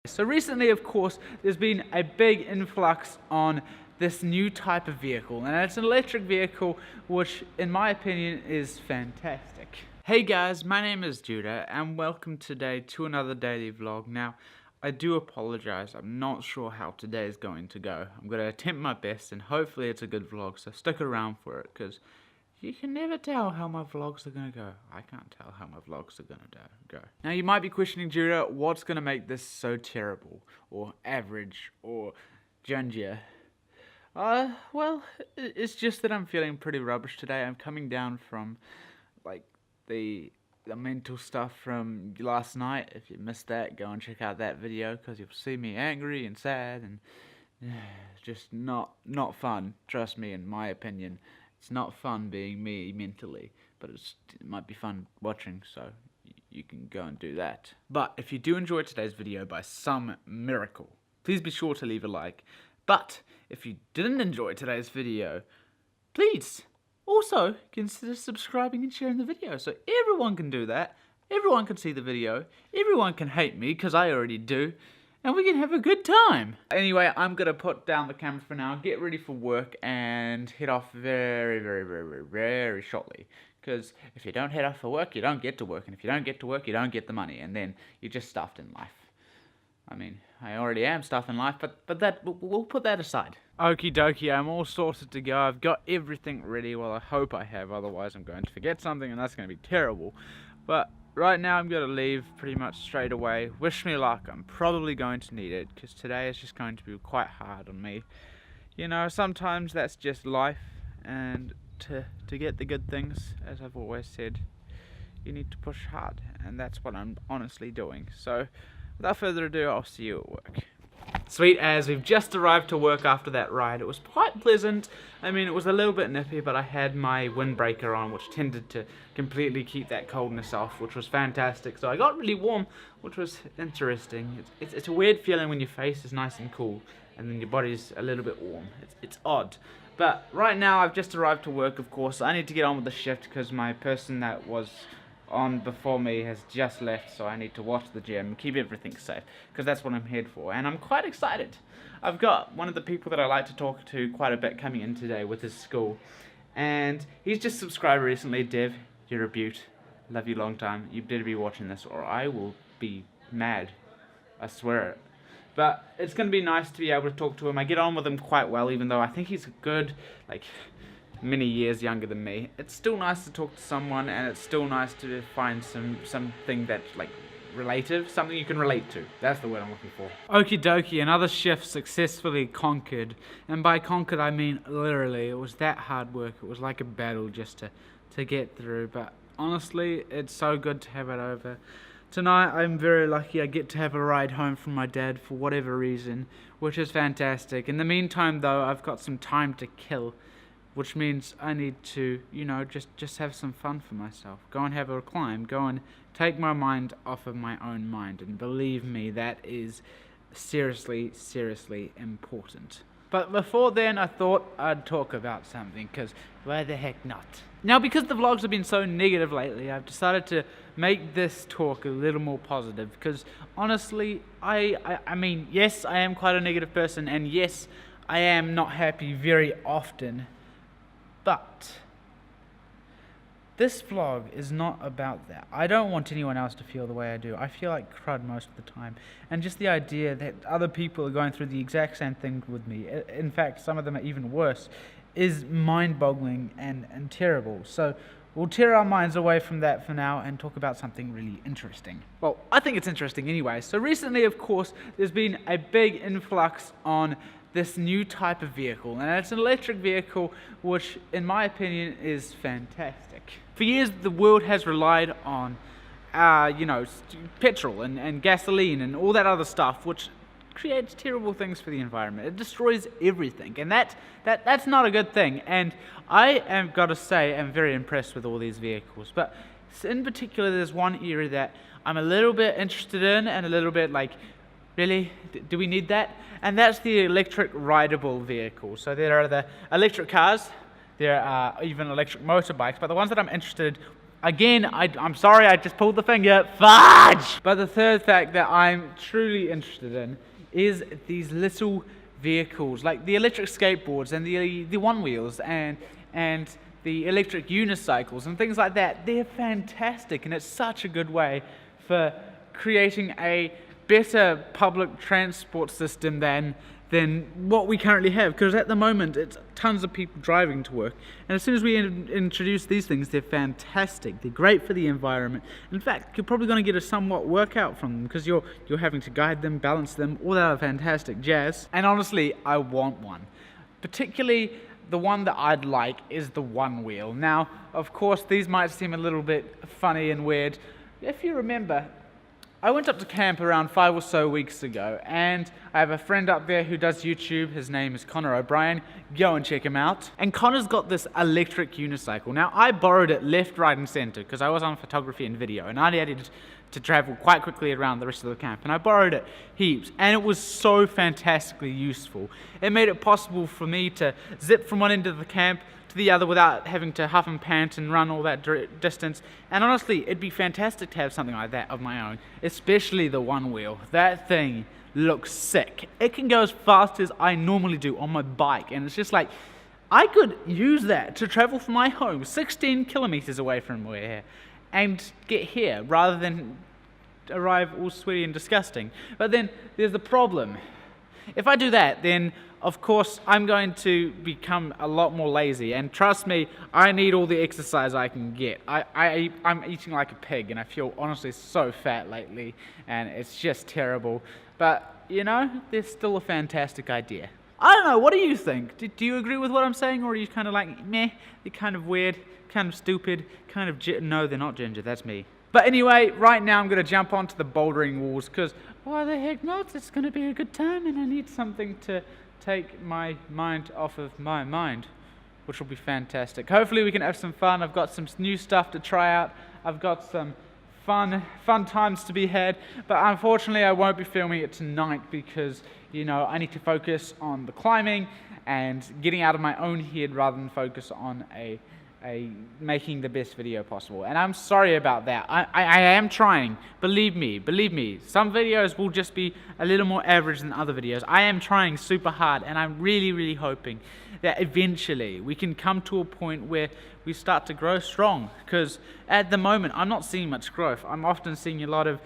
So recently, of course, there's been a big influx on this new type of vehicle, and it's an electric vehicle, which in my opinion is fantastic. Hey guys, my name is Judah, and welcome today to another daily vlog. Now, I do apologize, I'm not sure how today is going to go. I'm going to attempt my best, and hopefully it's a good vlog, so stick around for it, because you can never tell how my vlogs are going to go. I can't tell how my vlogs are going to go. Now you might be questioning, Judah, what's going to make this so terrible, or average, or ginger? Well, it's just that I'm feeling pretty rubbish today. I'm coming down from, like, the mental stuff from last night. If you missed that, go and check out that video, because you'll see me angry and sad, and just not fun. Trust me, in my opinion. It's not fun being me mentally, but it might be fun watching, so you can go and do that. But if you do enjoy today's video by some miracle, please be sure to leave a like. But if you didn't enjoy today's video, please also consider subscribing and sharing the video, so everyone can do that. Everyone can see the video. Everyone can hate me, because I already do. And we can have a good time. Anyway, I'm going to put down the camera for now, get ready for work, and head off very shortly. Because if you don't head off for work, you don't get to work. And if you don't get to work, you don't get the money. And then you're just stuffed in life. I mean, I already am stuffed in life, but that we'll put that aside. Okie dokie, I'm all sorted to go. I've got everything ready. Well, I hope I have. Otherwise, I'm going to forget something, and that's going to be terrible. But right now, I'm going to leave pretty much straight away. Wish me luck. I'm probably going to need it, because today is just going to be quite hard on me. You know, sometimes that's just life, and to get the good things, as I've always said, you need to push hard, and that's what I'm honestly doing. So, without further ado, I'll see you at work. Sweet as, we've just arrived to work after that ride. It was quite pleasant. I mean, it was a little bit nippy, but I had my windbreaker on, which tended to completely keep that coldness off, which was fantastic. So I got really warm, which was interesting. It's a weird feeling when your face is nice and cool, and then your body's a little bit warm. It's odd. But right now, I've just arrived to work, of course. I need to get on with the shift, because my person that was on before me has just left, so I need to watch the gym, keep everything safe, because that's what I'm here for, and I'm quite excited. I've got one of the people that I like to talk to quite a bit coming in today with his school, and he's just subscribed recently. Dev, you're a beaut. Love you long time. You better be watching this, or I will be mad. I swear it. But it's going to be nice to be able to talk to him. I get on with him quite well, even though I think he's good, like, many years younger than me. It's still nice to talk to someone, and it's still nice to find something that's like relative, something you can relate to. That's the word I'm looking for. Okie dokie, another shift successfully conquered, and by conquered I mean literally. It was that hard work. It was like a battle just to get through, but honestly, it's so good to have it over. Tonight I'm very lucky I get to have a ride home from my dad for whatever reason, which is fantastic. In the meantime though, I've got some time to kill, which means I need to, you know, just have some fun for myself. Go and have a climb. Go and take my mind off of my own mind. And believe me, that is seriously important. But before then, I thought I'd talk about something, because why the heck not? Now, because the vlogs have been so negative lately, I've decided to make this talk a little more positive. Because honestly, I mean, yes, I am quite a negative person, and yes, I am not happy very often. But this vlog is not about that. I don't want anyone else to feel the way I do. I feel like crud most of the time. And just the idea that other people are going through the exact same thing with me, in fact, some of them are even worse, is mind-boggling and terrible. So we'll tear our minds away from that for now and talk about something really interesting. Well, I think it's interesting anyway. So recently, of course, there's been a big influx on this new type of vehicle, and it's an electric vehicle, which in my opinion is fantastic. For years the world has relied on you know, petrol and gasoline and all that other stuff, which creates terrible things for the environment. It destroys everything, and that's not a good thing. And I am, gotta say, I'm very impressed with all these vehicles, but in particular there's one area that I'm a little bit interested in, and a little bit like, really? Do we need that? And that's the electric rideable vehicle. So there are the electric cars, there are even electric motorbikes, but the ones that I'm interested Again, I'm sorry, I just pulled the finger. Fudge! But the third fact that I'm truly interested in is these little vehicles, like the electric skateboards and the one-wheels and the electric unicycles and things like that. They're fantastic, and it's such a good way for creating a better public transport system than what we currently have, because at the moment it's tons of people driving to work, and as soon as we introduce these things, they're fantastic. They're great for the environment. In fact, you're probably going to get a somewhat workout from them, because you're having to guide them, balance them, all that other fantastic jazz. And honestly, I want one. Particularly the one that I'd like is the one wheel. Now, of course, these might seem a little bit funny and weird. If you remember, I went up to camp around 5 or so weeks ago, and I have a friend up there who does YouTube. His name is Connor O'Brien. Go and check him out. And Connor's got this electric unicycle. Now, I borrowed it left, right, and center because I was on photography and video, and I needed to travel quite quickly around the rest of the camp, and I borrowed it heaps, and it was so fantastically useful. It made it possible for me to zip from one end of the camp to the other without having to huff and pant and run all that distance. And honestly, it'd be fantastic to have something like that of my own, especially the one wheel. That thing looks sick. It can go as fast as I normally do on my bike, and it's just like, I could use that to travel from my home 16 kilometers away from where here and get here rather than arrive all sweaty and disgusting. But then there's the problem. If I do that, then of course I'm going to become a lot more lazy, and trust me, I need all the exercise I can get. I'm eating like a pig, and I feel honestly so fat lately, and it's just terrible. But you know, there's still a fantastic idea. I don't know, what do you think? Do you agree with what I'm saying, or are you kind of like, meh, they're kind of weird, kind of stupid, kind of no, they're not ginger, that's me. But anyway, right now I'm going to jump onto the bouldering walls, because why the heck not? It's going to be a good time, and I need something to take my mind off of my mind, which will be fantastic. Hopefully we can have some fun. I've got some new stuff to try out. I've got some fun times to be had, but unfortunately I won't be filming it tonight because, you know, I need to focus on the climbing and getting out of my own head rather than focus on making the best video possible. And I'm sorry about that. I am trying. Believe me. Some videos will just be a little more average than other videos. I am trying super hard, and I'm really hoping that eventually we can come to a point where we start to grow strong, because at the moment I'm not seeing much growth. I'm often seeing a lot of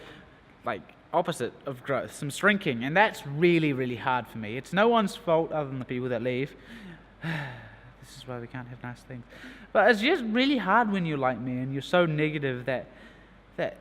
like opposite of growth, some shrinking, and that's really hard for me. It's no one's fault other than the people that leave. This is why we can't have nice things. But it's just really hard when you're like me and you're so negative that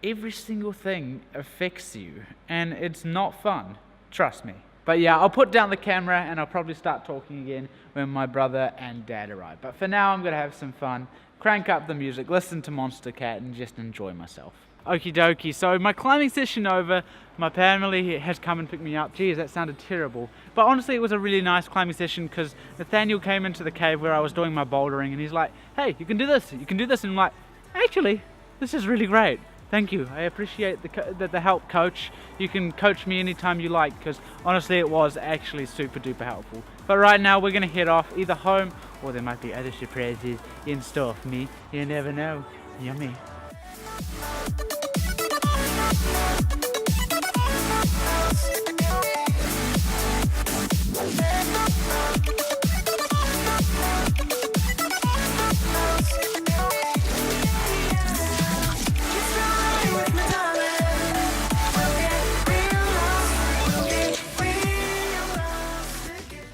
every single thing affects you, and it's not fun. Trust me. But yeah, I'll put down the camera and I'll probably start talking again when my brother and dad arrive. But for now, I'm going to have some fun, crank up the music, listen to Monster Cat, and just enjoy myself. Okie dokie, so my climbing session over, my family has come and picked me up. Geez, that sounded terrible. But honestly, it was a really nice climbing session because Nathaniel came into the cave where I was doing my bouldering, and he's like, hey, you can do this, and I'm like, actually, this is really great. Thank you, I appreciate the help, coach. You can coach me anytime you like, because honestly, it was actually super duper helpful. But right now, we're gonna head off either home, or there might be other surprises in store for me. You never know. Yummy.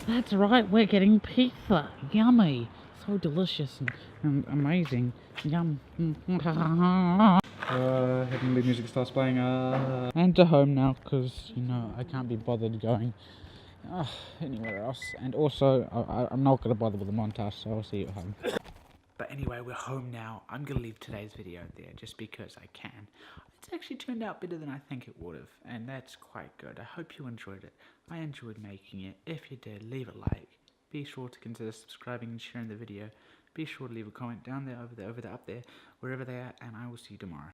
That's right, we're getting pizza. Yummy. So delicious and amazing. Yum. Heavenly music starts playing. And to home now, because, you know, I can't be bothered going anywhere else. And also, I'm not going to bother with the montage, so I'll see you at home. But anyway, we're home now. I'm going to leave today's video there just because I can. It's actually turned out better than I think it would have, and that's quite good. I hope you enjoyed it. I enjoyed making it. If you did, leave a like. Be sure to consider subscribing and sharing the video. Be sure to leave a comment down there, over there, up there, wherever they are, and I will see you tomorrow.